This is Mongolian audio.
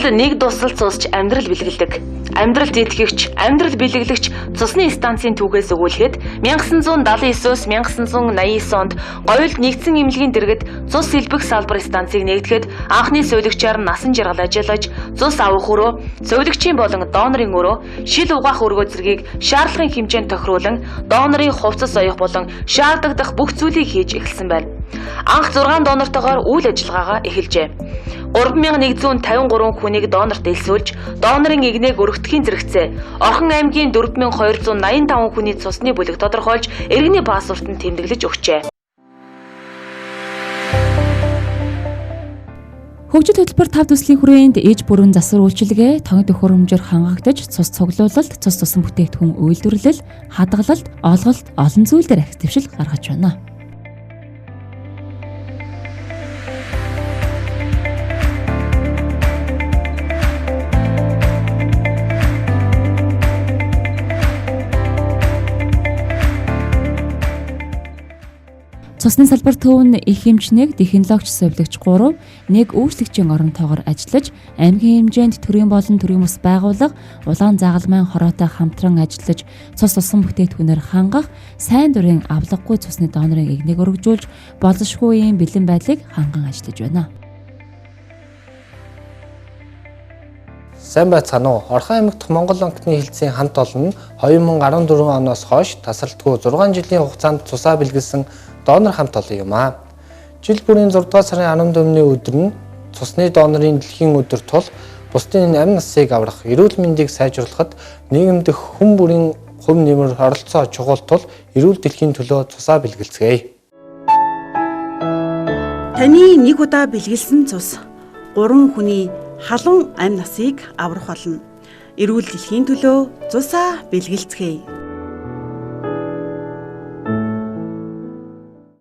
Цуснд нэг дусал цусч амьдрал бэлгэлдэг. Амьдралд итгэгч, амьдрал бэлгэлэгч цусны станцын түүхээс өгүүлэхэд 1979-с 1989 онд говьд нэгдсэн эмнэлгийн дэргэд цус сэлбэх салбар станцыг нэгтгэхэд анхны сувилагчаар насан жаргал ажиллаж, цус авах өрөө, сувилагчийн болон донорын өрөө, шил угаах өргөө зэргийг шаардлагын хэмжээнд тохируулан донорын хувцас оёх болон шаардлагадах бүх зүйлийг хийж эхэлсэн байна. Анх 6 донортойгоор үйл ажиллагаагаа эхэлжээ. 3153 хүнийг донорт элсүүлж, донорын игнийг өргөтгхийн зэрэгцээ Орхон аймгийн 4285 хүний цусны бүлэг тодорхойлж, иргэний паспортод тэмдэглэж өгчээ. Хөгжил хөтөлбөр 5 төслийн хүрээнд ээж бүрэн засвар үйлчилгээ, тоног төхөөрөмжөөр хангагдаж, цус цуглуулалт, цус тусан бүтээгдэхүүн үйлдвэрлэл, хадгалалт, олголт, олон зүйлээр ахис дэвшил гаргаж байна. Цусны салбар төв нь их хэмжээг технологич сувилагч 3, нэг үйлчлэгчийн оронтойгоор ажиллаж, аймгийн хэмжээнд төрийн болон төрийн бус байгууллага, улаан загалмайн хороотой хамтран ажиллаж, цус тусан бүтээгдэхүүнээр хангах, сайн дурын авлаггүй цусны донорын игнийг өргөжүүлж, болзошгүй юм бэлэн байдлыг ханган ажиллаж байна. Сайн байцгаана уу? Орхон аймагт Монгол банкны хэлтсийн хамт олон нь 2014 оноос хойш тасралтгүй 6 жилийн хугацаанд цусаа бэлгэлсэн донор хамт олон юм аа. Жил бүрийн 6 дугаар сарын 14-ний өдөр нь цусны донорын дэлхийн өдөр тул бусдын амь насыг аврах, эрүүл мэндийг сайжруулахад нийгэмд хүн бүрийн хувь нэмэр оролцоо чухал тул эрүүл дэлхийн төлөө цусаа бэлгэлцгээе. Таны нэг удаа бэлгэлсэн цус 3 хүний халуун амь насыг аврах болно. Эрүүл дэлхийн төлөө цусаа бэлгэлцгээе.